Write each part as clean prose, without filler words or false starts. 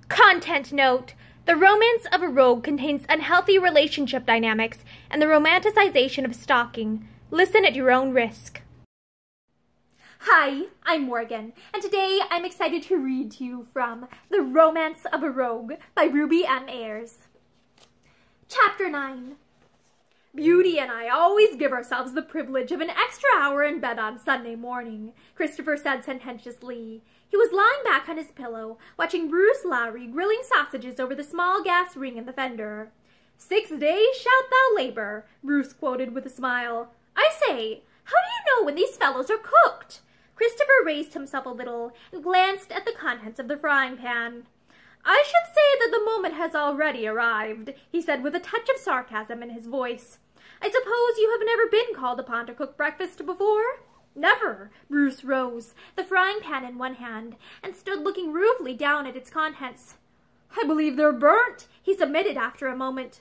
Content note: the romance of a rogue contains unhealthy relationship dynamics and the romanticization of stalking. Listen at your own risk. Hi, I'm Morgan, and today I'm excited to read to you from The Romance of a Rogue by Ruby M. Ayres. Chapter 9. Beauty and I always give ourselves the privilege of an extra hour in bed on Sunday morning, Christopher said sententiously. He was lying back on his pillow, watching Bruce Lowry grilling sausages over the small gas ring in the fender. 6 days shalt thou labor, Bruce quoted with a smile. I say, how do you know when these fellows are cooked? Christopher raised himself a little and glanced at the contents of the frying pan. I should say that the moment has already arrived, he said with a touch of sarcasm in his voice. I suppose you have never been called upon to cook breakfast before? Never. Bruce rose, the frying pan in one hand, and stood looking ruefully down at its contents. I believe they're burnt, he submitted after a moment.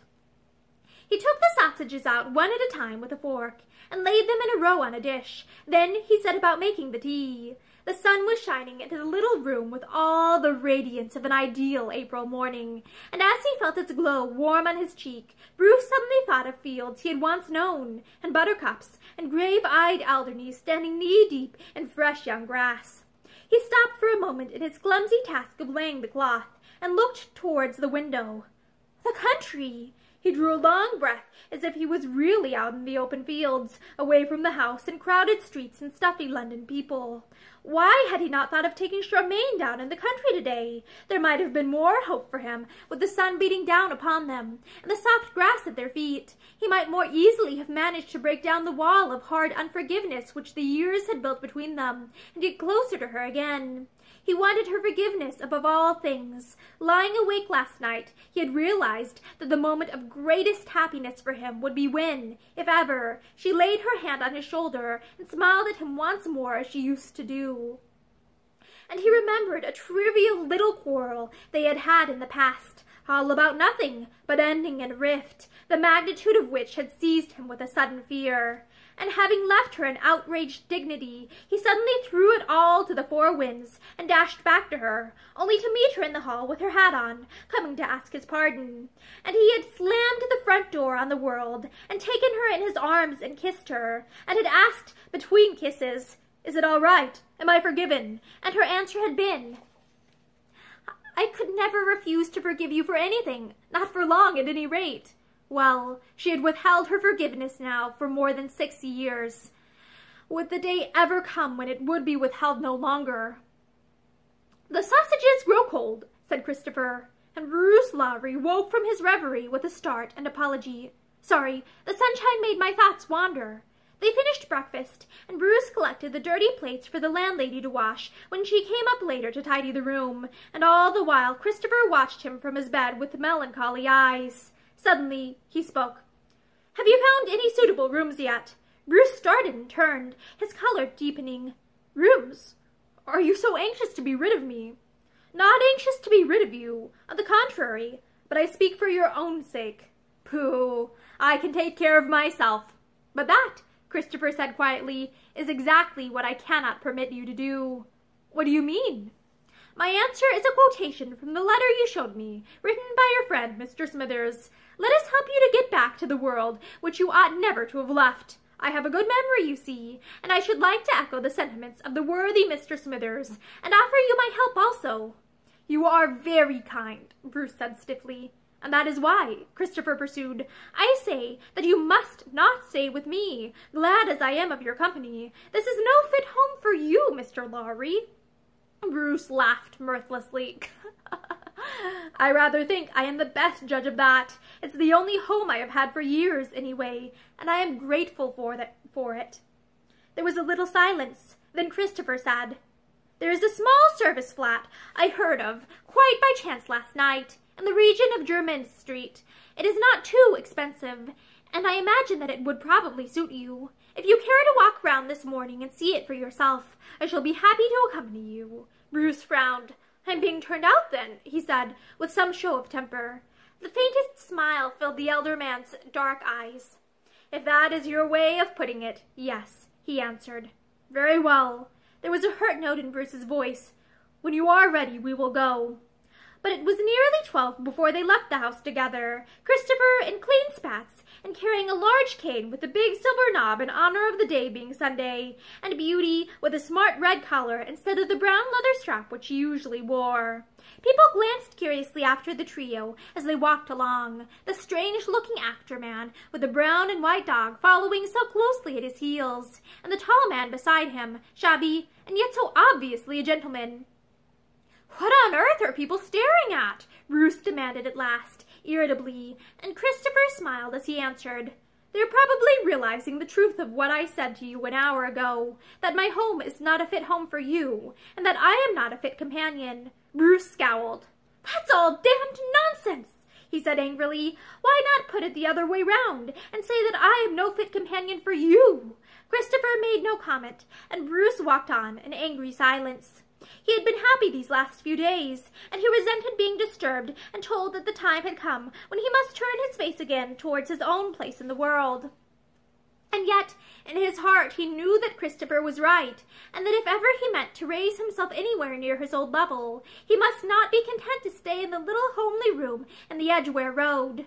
He took the sausages out one at a time with a fork, and laid them in a row on a dish. Then he set about making the tea. The sun was shining into the little room with all the radiance of an ideal April morning, and as he felt its glow warm on his cheek, Bruce suddenly thought of fields he had once known, and buttercups, and grave-eyed Alderneys standing knee-deep in fresh young grass. He stopped for a moment in his clumsy task of laying the cloth, and looked towards the window. The country! He drew a long breath, as if he was really out in the open fields, away from the house and crowded streets and stuffy London people. Why had he not thought of taking Charmian down in the country today? There might have been more hope for him, with the sun beating down upon them, and the soft grass at their feet. He might more easily have managed to break down the wall of hard unforgiveness which the years had built between them, and get closer to her again. He wanted her forgiveness above all things. Lying awake last night, he had realized that the moment of greatest happiness for him would be when, if ever, she laid her hand on his shoulder and smiled at him once more as she used to do. And he remembered a trivial little quarrel they had had in the past, all about nothing but ending in a rift, the magnitude of which had seized him with a sudden fear. And having left her in outraged dignity, he suddenly threw it all to the four winds and dashed back to her, only to meet her in the hall with her hat on, coming to ask his pardon. And he had slammed the front door on the world, and taken her in his arms and kissed her, and had asked, between kisses, "Is it all right? Am I forgiven?" And her answer had been, "I could never refuse to forgive you for anything, not for long at any rate." Well, she had withheld her forgiveness now for more than 6 years. Would the day ever come when it would be withheld no longer? "The sausages grow cold," said Christopher, and Bruce Lowry woke from his reverie with a start and apology. "Sorry, the sunshine made my thoughts wander." They finished breakfast, and Bruce collected the dirty plates for the landlady to wash when she came up later to tidy the room, and all the while Christopher watched him from his bed with melancholy eyes. Suddenly he spoke. "Have you found any suitable rooms yet?" Bruce started and turned, his color deepening. "Rooms? Are you so anxious to be rid of me?" "Not anxious to be rid of you. On the contrary. But I speak for your own sake." "Pooh! I can take care of myself." "But that," Christopher said quietly, "is exactly what I cannot permit you to do." "What do you mean?" "My answer is a quotation from the letter you showed me, written by your friend, Mr. Smithers. Let us help you to get back to the world which you ought never to have left. I have a good memory, you see, and I should like to echo the sentiments of the worthy Mr. Smithers, and offer you my help also." "You are very kind," Bruce said stiffly. "And that is why," Christopher pursued, "I say that you must not stay with me, glad as I am of your company. This is no fit home for you, Mr. Lowry." Bruce laughed mirthlessly. "I rather think I am the best judge of that. It's the only home I have had for years, anyway, and I am grateful for it." There was a little silence. Then Christopher said, "There is a small service flat I heard of, quite by chance last night, in the region of Jermyn Street. It is not too expensive, and I imagine that it would probably suit you. If you care to walk round this morning and see it for yourself, I shall be happy to accompany you." Bruce frowned. "I'm being turned out, then," he said, with some show of temper. The faintest smile filled the elder man's dark eyes. "If that is your way of putting it, yes," he answered. "Very well." There was a hurt note in Bruce's voice. "When you are ready, we will go." But it was nearly 12 before they left the house together, Christopher in clean spats, and carrying a large cane with a big silver knob in honor of the day being Sunday, and Beauty with a smart red collar instead of the brown leather strap which she usually wore. People glanced curiously after the trio as they walked along, the strange-looking actor man with the brown and white dog following so closely at his heels, and the tall man beside him, shabby and yet so obviously a gentleman. "What on earth are people staring at?" Bruce demanded at last, irritably, and Christopher smiled as he answered, "They're probably realizing the truth of what I said to you an hour ago, that my home is not a fit home for you, and that I am not a fit companion." Bruce scowled. "That's all damned nonsense," he said angrily. "Why not put it the other way round, and say that I am no fit companion for you?" Christopher made no comment, and Bruce walked on in angry silence. He had been happy these last few days, and he resented being disturbed and told that the time had come when he must turn his face again towards his own place in the world. And yet, in his heart, he knew that Christopher was right, and that if ever he meant to raise himself anywhere near his old level, he must not be content to stay in the little homely room in the Edgware Road.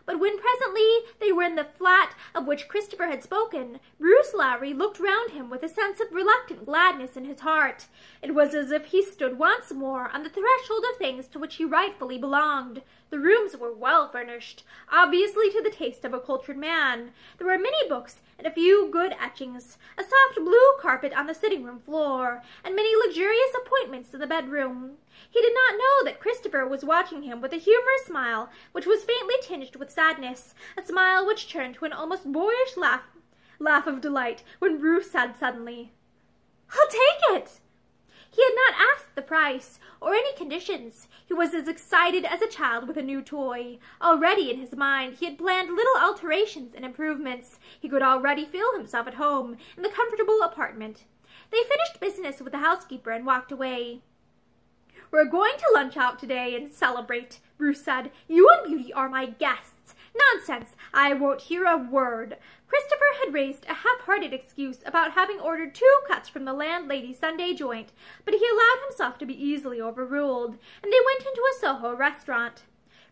But when presently they were in the flat of which Christopher had spoken, Bruce Lowry looked round him with a sense of reluctant gladness in his heart. It was as if he stood once more on the threshold of things to which he rightfully belonged. The rooms were well furnished, obviously to the taste of a cultured man. There were many books and a few good etchings, a soft blue carpet on the sitting-room floor, and many luxurious appointments in the bedroom. He did not know that Christopher was watching him with a humorous smile which was faintly tinged with sadness, a smile which turned to an almost boyish laugh of delight when Bruce said suddenly, "I'll take it!" He had not asked the price, or any conditions. He was as excited as a child with a new toy. Already in his mind he had planned little alterations and improvements. He could already feel himself at home in the comfortable apartment. They finished business with the housekeeper and walked away. "We're going to lunch out today and celebrate," Bruce said. "You and Beauty are my guests." "Nonsense! I won't hear a word." Christopher had raised a half-hearted excuse about having ordered 2 cuts from the landlady's Sunday joint, but he allowed himself to be easily overruled, and they went into a Soho restaurant.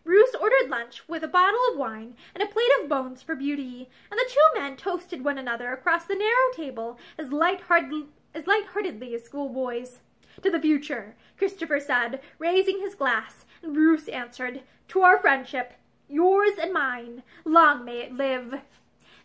Bruce ordered lunch with a bottle of wine and a plate of bones for Beauty, and the 2 men toasted one another across the narrow table as light-heartedly as schoolboys. "To the future," Christopher said, raising his glass, and Bruce answered, "To our friendship, yours and mine. Long may it live."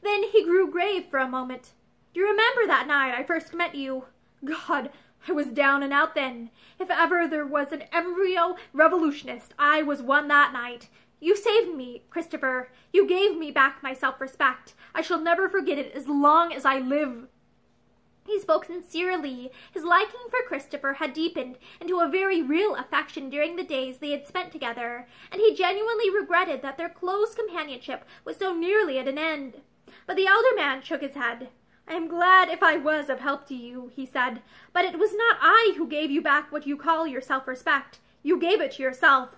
Then he grew grave for a moment. "Do you remember that night I first met you? God, I was down and out then. If ever there was an embryo revolutionist, I was one that night. You saved me, Christopher. You gave me back my self-respect. I shall never forget it as long as I live." He spoke sincerely. His liking for Christopher had deepened into a very real affection during the days they had spent together, and he genuinely regretted that their close companionship was so nearly at an end. But the elder man shook his head. "I am glad if I was of help to you," he said, "but it was not I who gave you back what you call your self-respect. You gave it to yourself.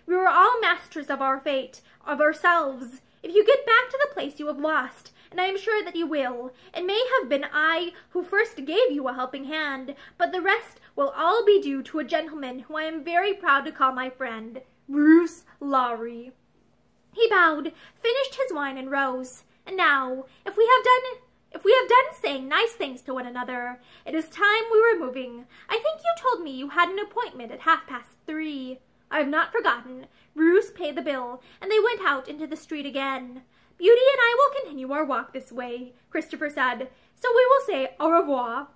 We were all masters of our fate, of ourselves. If you get back to the place you have lost, and I am sure that you will, it may have been I who first gave you a helping hand, but the rest will all be due to a gentleman who I am very proud to call my friend, Bruce Lowry." He bowed, finished his wine, and rose. "And now, if we have done saying nice things to one another, it is time we were moving. I think you told me you had an appointment at 3:30. I have not forgotten." Bruce paid the bill, and they went out into the street again. "Beauty and I will continue our walk this way," Christopher said, "so we will say au revoir."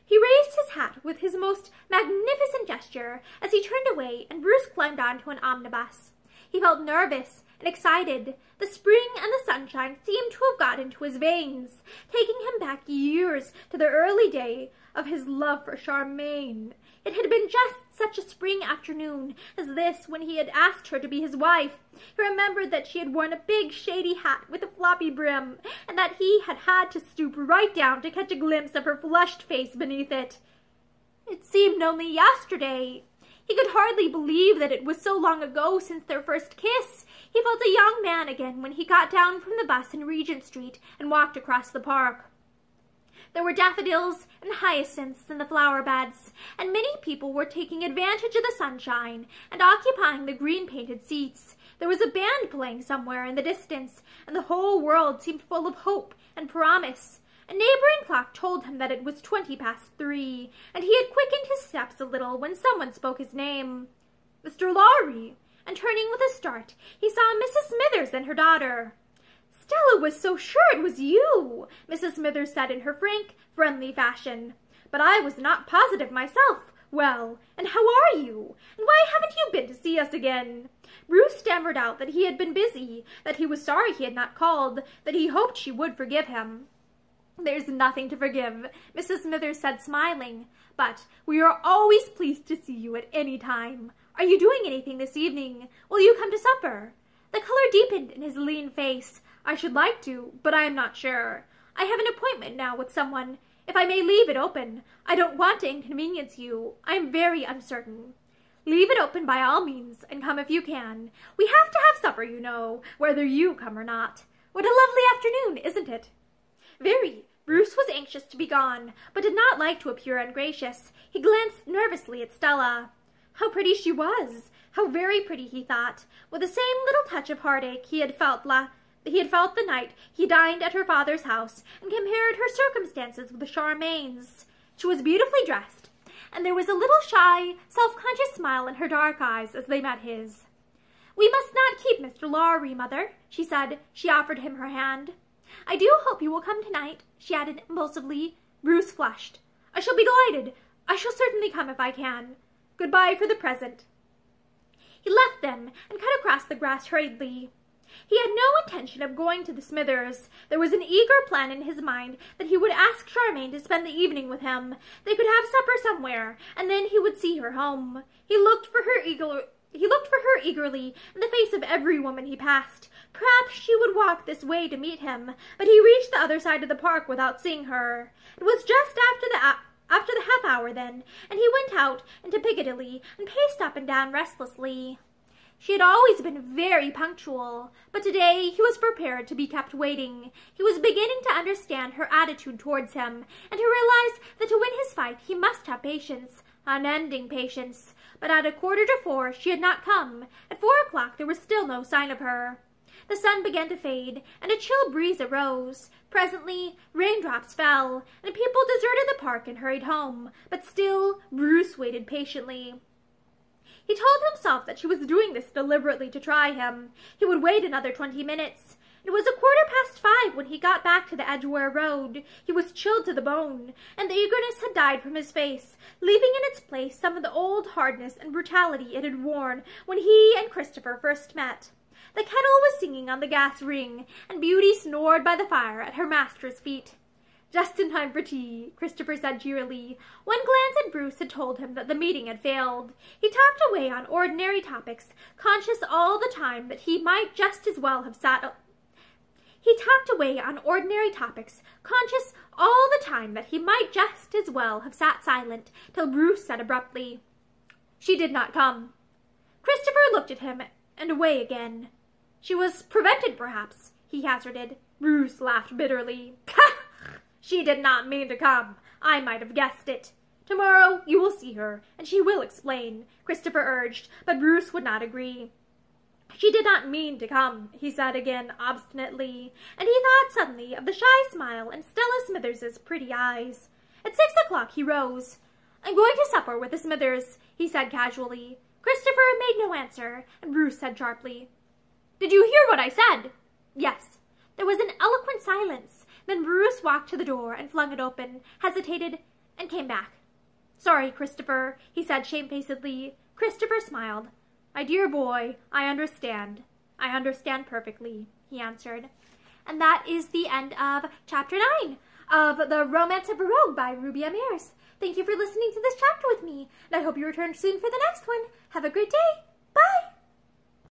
He raised his hat with his most magnificent gesture as he turned away, and Bruce climbed onto an omnibus. He felt nervous and excited. The spring and the sunshine seemed to have got into his veins, taking him back years to the early day of his love for Charmian. It had been just such a spring afternoon as this when he had asked her to be his wife. He remembered that she had worn a big shady hat with a floppy brim, and that he had had to stoop right down to catch a glimpse of her flushed face beneath it. It seemed only yesterday. He could hardly believe that it was so long ago since their first kiss. He felt a young man again when he got down from the bus in Regent Street and walked across the park. There were daffodils and hyacinths in the flower beds, and many people were taking advantage of the sunshine and occupying the green-painted seats. There was a band playing somewhere in the distance, and the whole world seemed full of hope and promise. A neighboring clock told him that it was 3:20, and he had quickened his steps a little when someone spoke his name. Mr. Lowry, and turning with a start, he saw Mrs. Smithers and her daughter. Stella was so sure it was you, Mrs. Smithers said in her frank, friendly fashion. But I was not positive myself. Well, and how are you? And why haven't you been to see us again? Bruce stammered out that he had been busy, that he was sorry he had not called, that he hoped she would forgive him. There's nothing to forgive, Mrs. Smithers said, smiling. But we are always pleased to see you at any time. Are you doing anything this evening? Will you come to supper? The color deepened in his lean face. I should like to, but I am not sure. I have an appointment now with someone. If I may leave it open. I don't want to inconvenience you. I am very uncertain. Leave it open by all means, and come if you can. We have to have supper, you know, whether you come or not. What a lovely afternoon, isn't it? Very. Bruce was anxious to be gone, but did not like to appear ungracious. He glanced nervously at Stella. How pretty she was! How very pretty, he thought, with the same little touch of heartache he had felt the night he dined at her father's house, and compared her circumstances with Charmian's. She was beautifully dressed, and there was a little shy, self-conscious smile in her dark eyes as they met his. We must not keep Mr. Lowry, Mother, she said. She offered him her hand. I do hope you will come tonight, she added impulsively. Bruce flushed. I shall be delighted. I shall certainly come if I can. Goodbye for the present. He left them and cut across the grass hurriedly. He had no intention of going to the Smithers. There was an eager plan in his mind that he would ask Charmian to spend the evening with him. They could have supper somewhere, and then he would see her home. He looked for her eagerly in the face of every woman he passed. Perhaps she would walk this way to meet him, but he reached the other side of the park without seeing her. It was just after the half-hour then, and he went out into Piccadilly and paced up and down restlessly. She had always been very punctual, but today he was prepared to be kept waiting. He was beginning to understand her attitude towards him, and to realize that to win his fight he must have patience, unending patience. But at 3:45 she had not come. At 4 o'clock there was still no sign of her. The sun began to fade, and a chill breeze arose. Presently, raindrops fell, and people deserted the park and hurried home. But still, Bruce waited patiently. He told himself that she was doing this deliberately to try him. He would wait another 20 minutes. It was 5:15 when he got back to the Edgware Road. He was chilled to the bone, and the eagerness had died from his face, leaving in its place some of the old hardness and brutality it had worn when he and Christopher first met. The kettle was singing on the gas ring, and Beauty snored by the fire at her master's feet. Just in time for tea, Christopher said cheerily. One glance at Bruce had told him that the meeting had failed. He talked away on ordinary topics, conscious all the time that he might just as well have sat silent, till Bruce said abruptly, She did not come. Christopher looked at him and away again. She was prevented, perhaps, he hazarded. Bruce laughed bitterly. She did not mean to come. I might have guessed it. Tomorrow you will see her, and she will explain, Christopher urged, but Bruce would not agree. She did not mean to come, he said again obstinately, and he thought suddenly of the shy smile in Stella Smithers's pretty eyes. At 6 o'clock he rose. I'm going to supper with the Smithers, he said casually. Christopher made no answer, and Bruce said sharply, Did you hear what I said? Yes. There was an eloquent silence. Then Bruce walked to the door and flung it open, hesitated, and came back. Sorry, Christopher, he said shamefacedly. Christopher smiled. My dear boy, I understand. I understand perfectly, he answered. And that is the end of Chapter 9 of The Romance of a Rogue by Ruby Ayres. Thank you for listening to this chapter with me, and I hope you return soon for the next one. Have a great day. Bye!